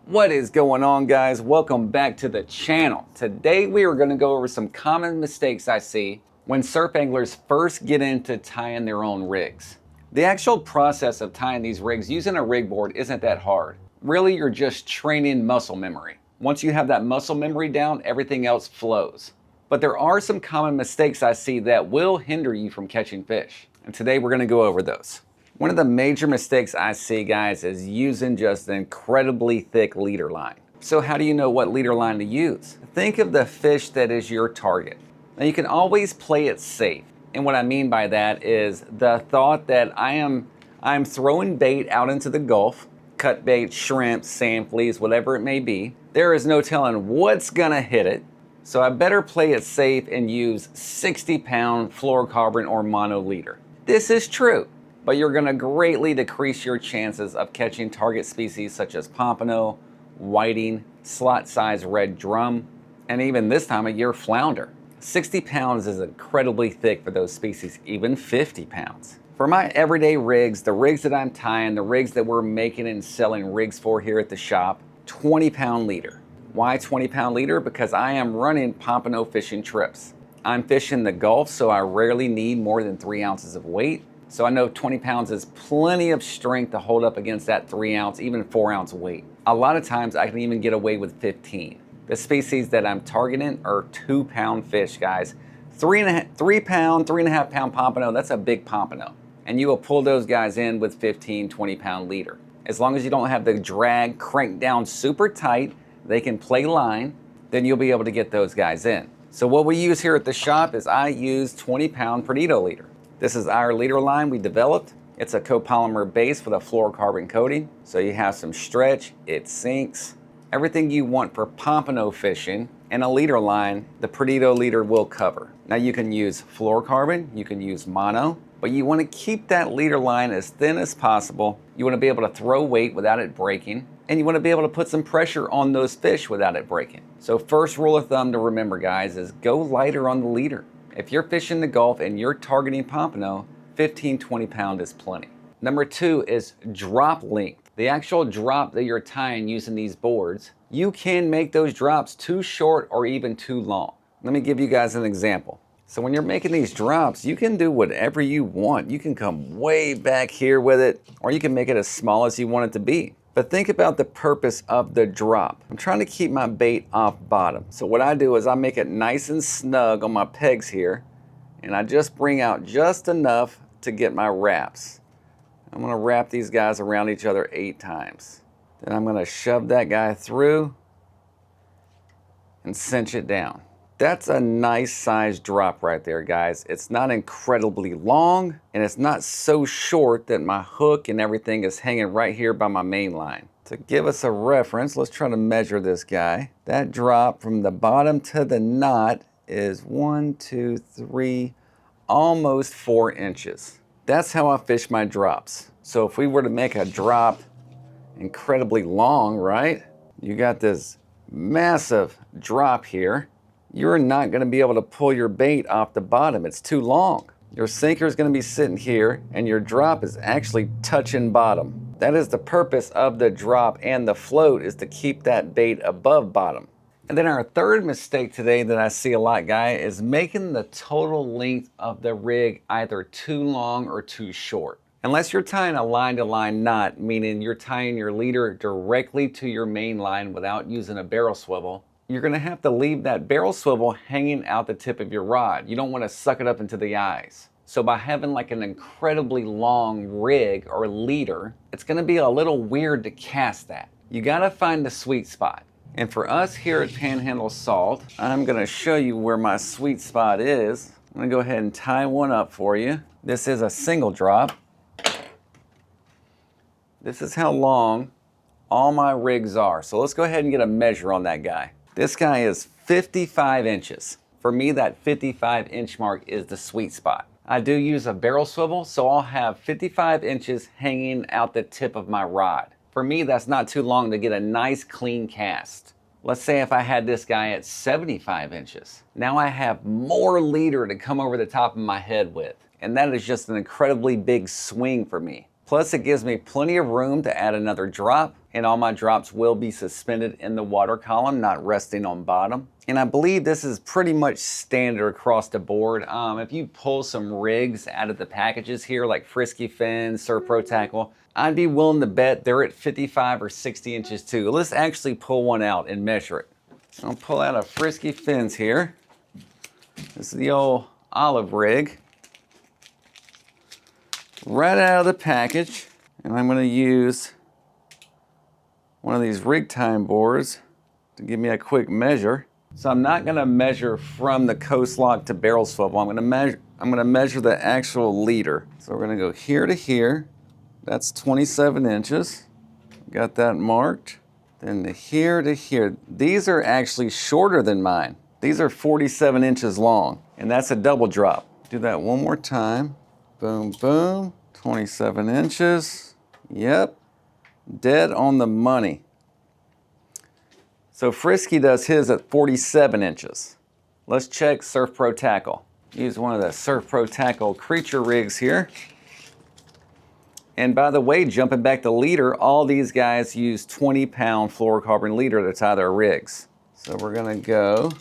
What is going on, guys? Welcome back to the channel. Today we are going to go over some common mistakes I see when surf anglers first get into tying their own rigs. The actual process of tying these rigs using a rig board isn't that hard. Really, you're just training muscle memory. Once you have that muscle memory down, everything else flows. But there are some common mistakes I see that will hinder you from catching fish. And today we're going to go over those. One of the major mistakes I see, guys, is using just an incredibly thick leader line. So how do you know what leader line to use? Think of the fish that is your target. Now you can always play it safe. And what I mean by that is the thought that I'm throwing bait out into the Gulf, cut bait, shrimp, sand fleas, whatever it may be. There is no telling what's gonna hit it. So I better play it safe and use 60-pound fluorocarbon or mono leader. This is true, but you're gonna greatly decrease your chances of catching target species such as pompano, whiting, slot-sized red drum, and even this time of year, flounder. 60 pounds is incredibly thick for those species, even 50 pounds. For my everyday rigs, the rigs that I'm tying, the rigs that we're making and selling rigs for here at the shop, 20-pound leader. Why 20-pound leader? Because I am running pompano fishing trips. I'm fishing the Gulf, so I rarely need more than 3 ounces of weight. So I know 20 pounds is plenty of strength to hold up against that 3 ounce, even 4 ounce weight. A lot of times I can even get away with 15. The species that I'm targeting are 2-pound fish, guys. 3.5 pound pompano, that's a big pompano. And you will pull those guys in with 15, 20-pound leader. As long as you don't have the drag cranked down super tight, they can play line, then you'll be able to get those guys in. So what we use here at the shop is I use 20-pound Perdido leader. This is our leader line we developed. It's a copolymer base with a fluorocarbon coating. So you have some stretch, it sinks. Everything you want for pompano fishing and a leader line, the Perdido leader will cover. Now you can use fluorocarbon, you can use mono, but you want to keep that leader line as thin as possible. You want to be able to throw weight without it breaking, and you want to be able to put some pressure on those fish without it breaking. So first rule of thumb to remember, guys, is go lighter on the leader. If you're fishing the Gulf and you're targeting pompano, 15, 20 pound is plenty. Number 2 is drop length. The actual drop that you're tying using these boards, you can make those drops too short or even too long. Let me give you guys an example. So when you're making these drops, you can do whatever you want. You can come way back here with it, or you can make it as small as you want it to be. But think about the purpose of the drop. I'm trying to keep my bait off bottom. So what I do is I make it nice and snug on my pegs here, and I just bring out just enough to get my wraps. I'm gonna wrap these guys around each other 8 times. Then I'm gonna shove that guy through and cinch it down. That's a nice size drop right there, guys. It's not incredibly long, and it's not so short that my hook and everything is hanging right here by my main line. To give us a reference, let's try to measure this guy. That drop from the bottom to the knot is 1, 2, 3, almost 4 inches. That's how I fish my drops. So if we were to make a drop incredibly long, right? You got this massive drop here. You're not going to be able to pull your bait off the bottom. It's too long. Your sinker is going to be sitting here and your drop is actually touching bottom. That is the purpose of the drop, and the float is to keep that bait above bottom. And then our third mistake today that I see a lot, guys, is making the total length of the rig either too long or too short. Unless you're tying a line-to-line knot, meaning you're tying your leader directly to your main line without using a barrel swivel, you're gonna have to leave that barrel swivel hanging out the tip of your rod. You don't wanna suck it up into the eyes. So by having like an incredibly long rig or leader, it's gonna be a little weird to cast that. You gotta find the sweet spot. And for us here at Panhandle Salt, I'm gonna show you where my sweet spot is. I'm gonna go ahead and tie one up for you. This is a single drop. This is how long all my rigs are. So let's go ahead and get a measure on that guy. This guy is 55 inches. For me, that 55-inch mark is the sweet spot. I do use a barrel swivel, so I'll have 55 inches hanging out the tip of my rod. For me, that's not too long to get a nice clean cast. Let's say if I had this guy at 75 inches. Now I have more leader to come over the top of my head with. And that is just an incredibly big swing for me. Plus it gives me plenty of room to add another drop and all my drops will be suspended in the water column, not resting on bottom. And I believe this is pretty much standard across the board. If you pull some rigs out of the packages here, like Frisky Fins, Surf Pro Tackle, I'd be willing to bet they're at 55 or 60 inches too. Let's actually pull one out and measure it. I'll pull out a Frisky Fins here. This is the old olive rig. Right out of the package. And I'm going to use one of these rig time boards to give me a quick measure. So I'm not going to measure from the coast lock to barrel swivel. I'm going to measure the actual leader. So we're going to go here to here. That's 27 inches. Got that marked. Then to here. These are actually shorter than mine. These are 47 inches long, and that's a double drop. Do that one more time. Boom, boom. 27 inches. Yep. Dead on the money. So Frisky does his at 47 inches. Let's check Surf Pro Tackle. Use one of the Surf Pro Tackle creature rigs here. And by the way, jumping back to leader, all these guys use 20-pound fluorocarbon leader to tie their rigs. So we're gonna go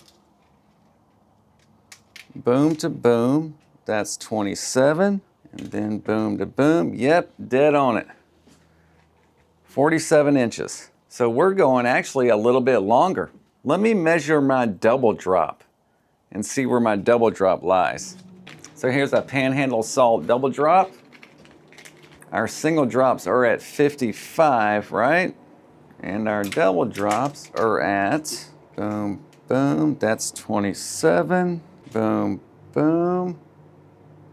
boom to boom. That's 27. And then boom to boom. Yep, dead on it. 47 inches. So we're going actually a little bit longer. Let me measure my double drop and see where my double drop lies. So here's a Panhandle Salt double drop. Our single drops are at 55, right? And our double drops are at, boom, boom, that's 27. Boom, boom,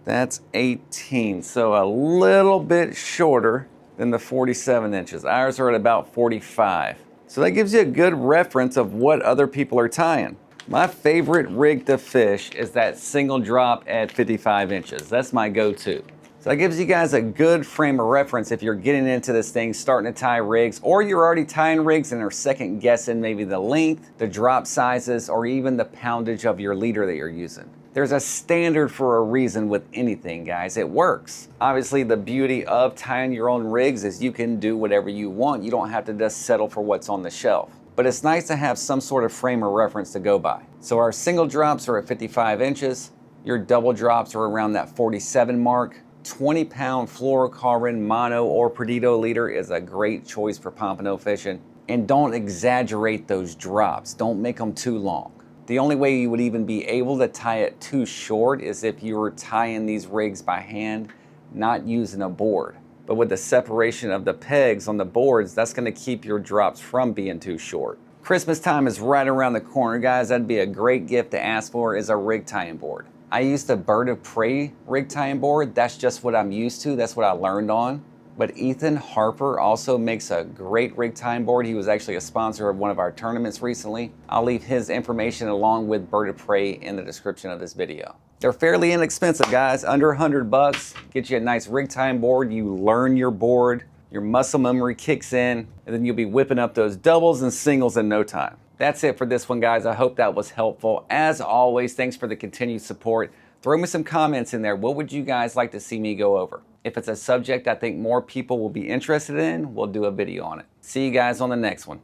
that's 18. So a little bit shorter than the 47 inches. Ours are at about 45. So that gives you a good reference of what other people are tying. My favorite rig to fish is that single drop at 55 inches. That's my go-to. So that gives you guys a good frame of reference if you're getting into this thing, starting to tie rigs, or you're already tying rigs and are second guessing maybe the length, the drop sizes, or even the poundage of your leader that you're using. There's a standard for a reason with anything, guys. It works. Obviously, the beauty of tying your own rigs is you can do whatever you want. You don't have to just settle for what's on the shelf. But it's nice to have some sort of frame of reference to go by. So our single drops are at 55 inches. Your double drops are around that 47 mark. 20-pound fluorocarbon mono or Perdido leader is a great choice for pompano fishing. And don't exaggerate those drops. Don't make them too long. The only way you would even be able to tie it too short is if you were tying these rigs by hand, not using a board. But with the separation of the pegs on the boards, that's going to keep your drops from being too short. Christmas time is right around the corner, guys. That'd be a great gift to ask for, is a rig tying board. I used the Bird of Prey rig tying board. That's just what I'm used to. That's what I learned on. But Ethan Harper also makes a great rig tying board. He was actually a sponsor of one of our tournaments recently. I'll leave his information along with Bird of Prey in the description of this video. They're fairly inexpensive, guys, under 100 bucks. Get you a nice rig tying board. You learn your board, your muscle memory kicks in, and then you'll be whipping up those doubles and singles in no time. That's it for this one, guys. I hope that was helpful. As always, thanks for the continued support. Throw me some comments in there. What would you guys like to see me go over? If it's a subject I think more people will be interested in, we'll do a video on it. See you guys on the next one.